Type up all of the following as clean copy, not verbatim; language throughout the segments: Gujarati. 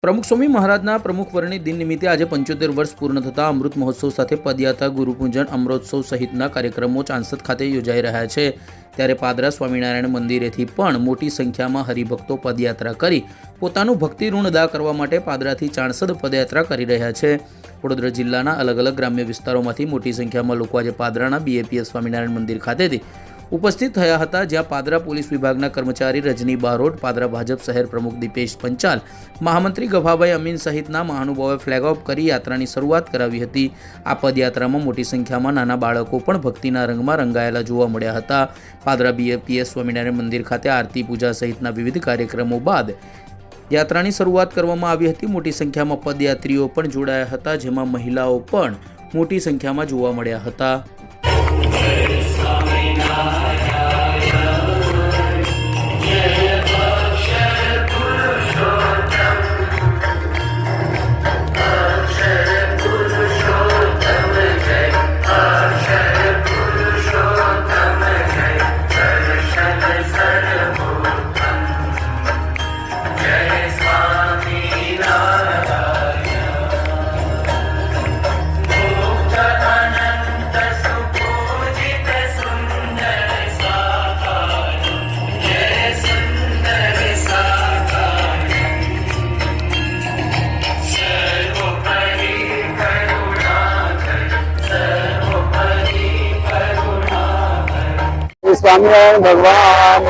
પ્રમુખ સ્વામી મહારાજના પ્રમુખ વર્ણી દિન નિમિત્તે આજે 75 વર્ષ પૂર્ણ થતા અમૃત મહોત્સવ સાથે પદયાત્રા, ગુરુપૂજન, અમૃતોત્સવ સહિતના કાર્યક્રમો ચાંસદ ખાતે યોજાઈ રહ્યા છે। ત્યારે પાદરા સ્વામિનારાયણ મંદિરેથી પણ મોટી સંખ્યામાં હરિભક્તો પદયાત્રા કરી પોતાનું ભક્તિ ઋણ અદા કરવા માટે પાદરાથી ચાંસદ પદયાત્રા કરી રહ્યા છે। વડોદરા જિલ્લાના અલગ અલગ ગ્રામ્ય વિસ્તારોમાંથી મોટી સંખ્યામાં લોકો આજે પાદરાના BAPS સ્વામિનારાયણ મંદિર ખાતેથી ઉપસ્થિત થયા હતા, જ્યાં પાદરા પોલીસ વિભાગના કર્મચારી રજની બારોટ, પાદરા ભાજપ શહેર પ્રમુખ દીપેશ પંચાલ, મહામંત્રી ગભાભાઈ અમીન સહિતના મહાનુભાવોએ ફ્લેગ ઓફ કરી યાત્રાની શરૂઆત કરાવી હતી। આ પદયાત્રામાં મોટી સંખ્યામાં નાના બાળકો પણ ભક્તિના રંગમાં રંગાયેલા જોવા મળ્યા હતા। પાદરા BAPS સ્વામિનારાયણ મંદિર ખાતે આરતી, પૂજા સહિતના વિવિધ કાર્યક્રમો બાદ યાત્રાની શરૂઆત કરવામાં આવી હતી। મોટી સંખ્યામાં પદયાત્રીઓ પણ જોડાયા હતા, જેમાં મહિલાઓ પણ મોટી સંખ્યામાં જોવા મળ્યા હતા। स्वामीनारायण भगवान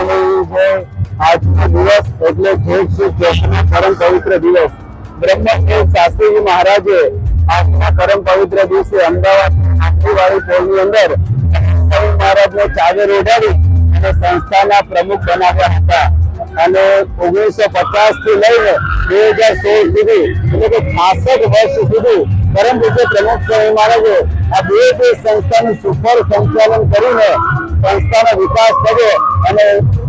आज दिवस એટલે જેઠ સુદ ચોથના પરમ પવિત્ર દિવસ બ્રહ્મદેવ શાસ્ત્રીજી મહારાજે આજના પરમ પવિત્ર દિવસે અમદાવાદ આંખીવાળી પોળની અંદર સ્વામી મહારાજને ચાદર ઓઢાડી અને સંસ્થાના પ્રમુખ બનાવ્યા હતા। અને 1950 થી લઈને 2016 સુધી એટલે કે 66 વર્ષ સુધી પરમ પૂજ્ય પ્રમુખ સ્વામી મહારાજે આ બે સંસ્થાનું સુફળ સંચાલન કરીને સંસ્થાનો વિકાસ કર્યો અને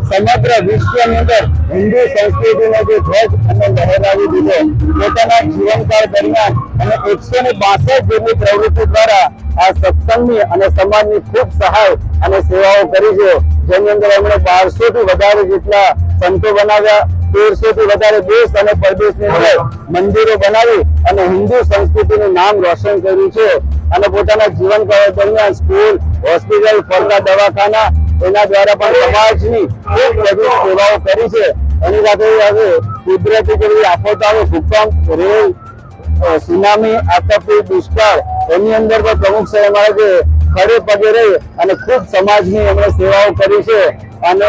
સમગ્ર વિશ્વની અંદર હિન્દુ સંસ્કૃતિનો જે ધ્વજ અને લહેરાવી દીધો। પોતાના જીવનકાળ દરમિયાન અને 162 જેટલી પ્રવૃત્તિ દ્વારા આ સત્સંગની અને સમાજની ખૂબ સહાય અને સેવાઓ કરી છે, જેની અંદર એમણે 1200 થી વધારે જેટલા સંતો બનાવ્યા, 1300 થી વધારે દેશ અને પરદેશની અંદર મંદિરો બનાવી અને હિન્દુ સંસ્કૃતિનું નામ રોશન કર્યું છે। અને પોતાના જીવનકાળ દરમિયાન સ્કૂલ, હોસ્પિટલ, ફરતા દવાખાના એના દ્વારા પણ સમાજની ખૂબ બધી સેવાઓ કરી છે। એની સાથે હવે કુદરતી જેવી આફતો આવે, ભૂકંપ, રેલ, સુનામી, આતંકી, દુષ્કાળ, એની અંદર પણ પ્રમુખ સાહેબ મહારાજે ખડે પગે રહી અને ખૂબ સમાજની એમણે સેવાઓ કરી છે। અને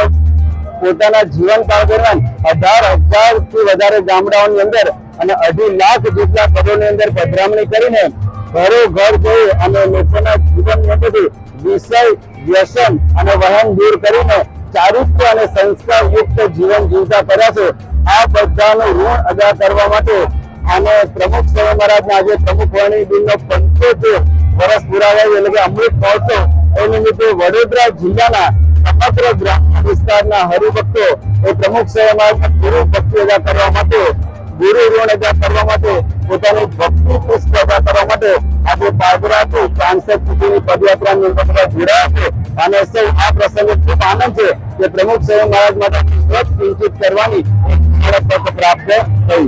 પોતાના જીવનકાળ દરમિયાન 18,000 થી વધારે ગામડાઓની અંદર અને 2.5 લાખ જેટલા પદોની અંદર પધરામણી કરીને ઘરો ઘર જઈ અને લોકોના જીવનની અંદરથી વિષય, વ્યસન અને વહન દૂર કરીને ચારિત્ર્ય અને સંસ્કારયુક્ત જીવન જીવતા કર્યા છે। આ બધાનું ઋણ અદા કરવા માટે અને પ્રમુખ સ્વામી મહારાજના આજે પ્રમુખ વર્ણી દિનનો 75 વર્ષ પૂરા થયા એટલે કે અમૃત મહોત્સવ એ નિમિત્તે વડોદરા જિલ્લાના સમગ્ર ગ્રામ્ય વિસ્તારના હરિભક્તો એ પ્રમુખ સ્વામી મહારાજના ગુરુ ભક્તિ અદા કરવા માટે, ગુરુ ઋણ અદા કરવા માટે, પોતાની ભક્તિ પુષ્પ અદા કરવા માટે આજે પાદરાથી ચાંસદ સુધીની પદયાત્રાની અંદર જોડાયા છે। અને સૌ આ પ્રસંગે ખૂબ આનંદ છે કે પ્રમુખ સ્વામી મહારાજ માટે કિંચિત કરવાની એક તક પ્રાપ્ત થઈ।